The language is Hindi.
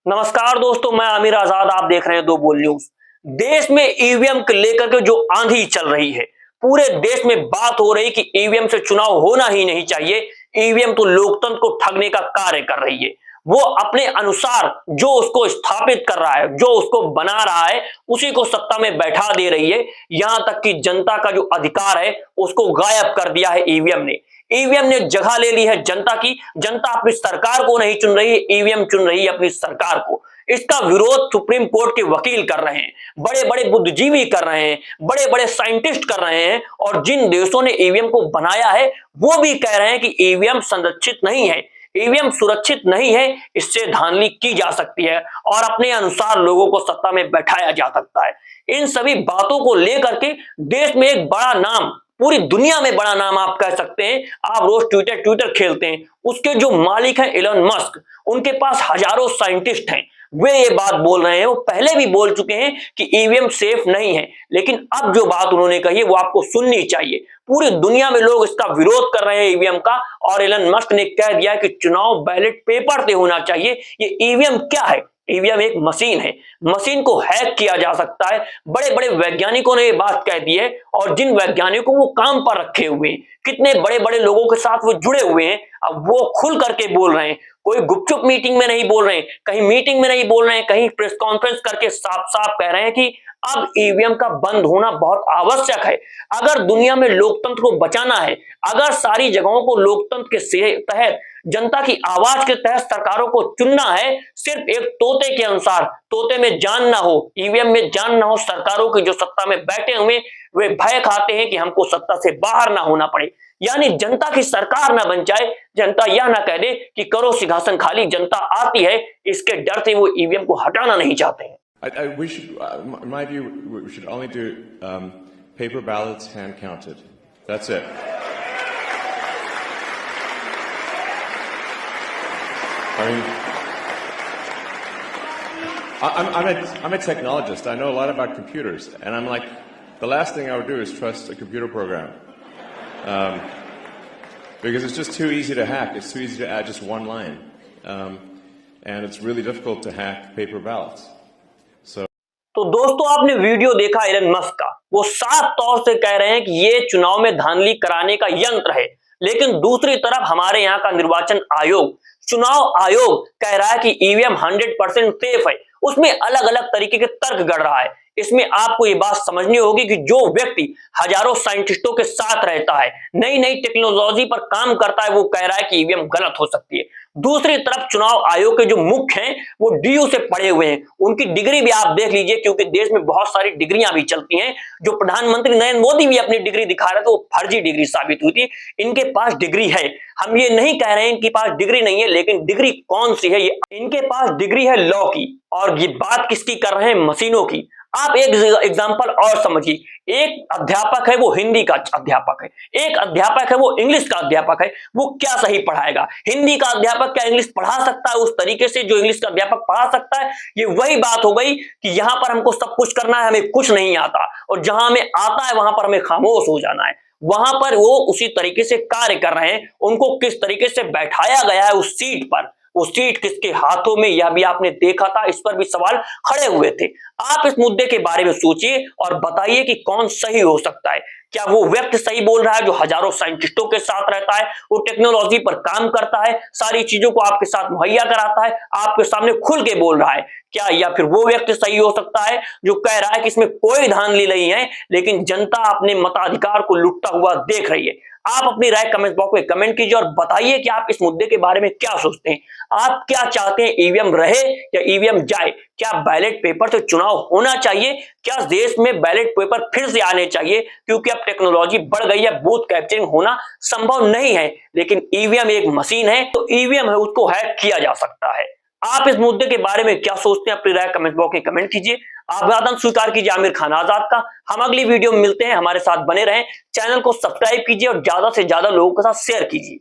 नमस्कार दोस्तों, मैं आमिर आजाद। आप देख रहे हैं दो बोल न्यूज। देश में ईवीएम को लेकर के जो आंधी चल रही है, पूरे देश में बात हो रही कि ईवीएम से चुनाव होना ही नहीं चाहिए। ईवीएम तो लोकतंत्र को ठगने का कार्य कर रही है। वो अपने अनुसार जो उसको स्थापित कर रहा है, जो उसको बना रहा है, उसी को सत्ता में बैठा दे रही है। यहां तक कि जनता का जो अधिकार है उसको गायब कर दिया है ईवीएम ने। ईवीएम ने जगह ले ली है जनता की। जनता अपनी सरकार को नहीं चुन रही है, ईवीएम चुन रही है अपनी सरकार को। इसका विरोध सुप्रीम कोर्ट के वकील कर रहे हैं, बड़े बड़े बुद्धिजीवी कर रहे हैं, बड़े बड़े साइंटिस्ट कर रहे हैं, और जिन देशों ने ईवीएम को बनाया है वो भी कह रहे हैं कि ईवीएम संरक्षित नहीं है, ईवीएम सुरक्षित नहीं है, इससे धांधली की जा सकती है और अपने अनुसार लोगों को सत्ता में बैठाया जा सकता है। इन सभी बातों को लेकर के देश में एक बड़ा नाम, पूरी दुनिया में बड़ा नाम आप कह सकते हैं, आप रोज ट्विटर खेलते हैं, उसके जो मालिक हैं एलन मस्क, उनके पास हजारों साइंटिस्ट हैं। वे ये बात बोल रहे हैं, वो पहले भी बोल चुके हैं कि ईवीएम सेफ नहीं है, लेकिन अब जो बात उन्होंने कही है वो आपको सुननी चाहिए। पूरी दुनिया में लोग इसका विरोध कर रहे हैं ईवीएम का, और एलन मस्क ने कह दिया कि चुनाव बैलेट पेपर से होना चाहिए। ये ईवीएम क्या है? ईवीएम एक मशीन है, मशीन को हैक किया जा सकता है। बड़े बड़े वैज्ञानिकों ने ये बात कह दी है, और जिन वैज्ञानिकों को वो काम पर रखे हुए हैं, कितने बड़े बड़े लोगों के साथ वो जुड़े हुए हैं, अब वो खुल करके बोल रहे हैं। कोई गुपचुप मीटिंग में नहीं बोल रहे हैं, कहीं मीटिंग में नहीं बोल रहे हैं, कहीं प्रेस कॉन्फ्रेंस करके साफ साफ कह रहे हैं कि अब ईवीएम का बंद होना बहुत आवश्यक है। अगर दुनिया में लोकतंत्र को बचाना है, अगर सारी जगहों को लोकतंत्र के तहत, जनता की आवाज के तहत सरकारों को चुनना है, सिर्फ एक तोते के अनुसार, तोते में जान ना हो, ईवीएम में जान ना हो, सरकारों की जो सत्ता में बैठे हुए वे भय खाते हैं कि हमको सत्ता से बाहर ना होना पड़े, यानी जनता की सरकार ना बन जाए, जनता यह ना कह दे कि करो सिंहासन खाली, जनता आती है, इसके डर से वो ईवीएम को हटाना नहीं चाहते हैं। We should, in my view, we should only do paper ballots, hand counted. That's it. I mean, I'm a technologist. I know a lot about computers, and I'm like, the last thing I would do is trust a computer program, because it's just too easy to hack. It's too easy to add just one line, and it's really difficult to hack paper ballots. तो दोस्तों, आपने वीडियो देखा एलन मस्क का, वो साफ तौर से कह रहे हैं कि ये चुनाव में धांधली कराने का यंत्र है। लेकिन दूसरी तरफ हमारे यहाँ का निर्वाचन आयोग, चुनाव आयोग कह रहा है कि ईवीएम 100% सेफ है। उसमें अलग अलग तरीके के तर्क गढ़ रहा है। इसमें आपको ये बात समझनी होगी कि जो व्यक्ति हजारों साइंटिस्टों के साथ रहता है, नई नई टेक्नोलॉजी पर काम करता है, वो कह रहा है कि ईवीएम गलत हो सकती है। दूसरी तरफ चुनाव आयोग के जो मुख्य हैं वो डीयू से पढ़े हुए हैं, उनकी डिग्री भी आप देख लीजिए, क्योंकि देश में बहुत सारी डिग्रियां भी चलती हैं। जो प्रधानमंत्री नरेंद्र मोदी भी अपनी डिग्री दिखा रहे थे, वो फर्जी डिग्री साबित हुई थी। इनके पास डिग्री है, हम ये नहीं कह रहे हैं इनके पास डिग्री नहीं है, लेकिन डिग्री कौन सी है? ये इनके पास डिग्री है लॉ की, और ये बात किसकी कर रहे हैं? मशीनों की। आप एक एग्जांपल और समझिए, एक अध्यापक है वो हिंदी का अध्यापक है, एक अध्यापक है वो इंग्लिश का अध्यापक है, वो क्या सही पढ़ाएगा? हिंदी का अध्यापक क्या इंग्लिश पढ़ा सकता है उस तरीके से जो इंग्लिश का अध्यापक पढ़ा सकता है? ये वही बात हो गई कि यहां पर हमको सब कुछ करना है, हमें कुछ नहीं आता, और जहां हमें आता है वहां पर हमें खामोश हो जाना है। वहां पर वो उसी तरीके से कार्य कर रहे हैं। उनको किस तरीके से बैठाया गया है उस सीट पर, वो सीट किसके हाथों में, यह भी आपने देखा था, इस पर भी सवाल खड़े हुए थे। आप इस मुद्दे के बारे में सोचिए और बताइए कि कौन सही हो सकता है। क्या वो व्यक्ति सही बोल रहा है जो हजारों साइंटिस्टों के साथ रहता है, वो टेक्नोलॉजी पर काम करता है, सारी चीजों को आपके साथ मुहैया कराता है, आपके सामने खुल के बोल रहा है क्या? या फिर वो व्यक्ति सही हो सकता है जो कह रहा है कि इसमें कोई धांधली नहीं है, लेकिन जनता अपने मताधिकार को लुटता हुआ देख रही है? आप अपनी राय कमेंट बॉक्स में कमेंट कीजिए और बताइए कि आप इस मुद्दे के बारे में क्या सोचते हैं। आप क्या चाहते हैं, ईवीएम रहे या ईवीएम जाए? क्या बैलेट पेपर से चुनाव होना चाहिए? क्या देश में बैलेट पेपर फिर से आने चाहिए? क्योंकि अब टेक्नोलॉजी बढ़ गई है, बूथ कैप्चरिंग होना संभव नहीं है, लेकिन ईवीएम एक मशीन है, तो ईवीएम है उसको हैक किया जा सकता है। आप इस मुद्दे के बारे में क्या सोचते हैं? अपनी राय कमेंट बॉक्स में कमेंट कीजिए। अभिवादन स्वीकार कीजिए आमिर खान आजाद का। हम अगली वीडियो में मिलते हैं, हमारे साथ बने रहें, चैनल को सब्सक्राइब कीजिए और ज्यादा से ज्यादा लोगों के साथ शेयर कीजिए।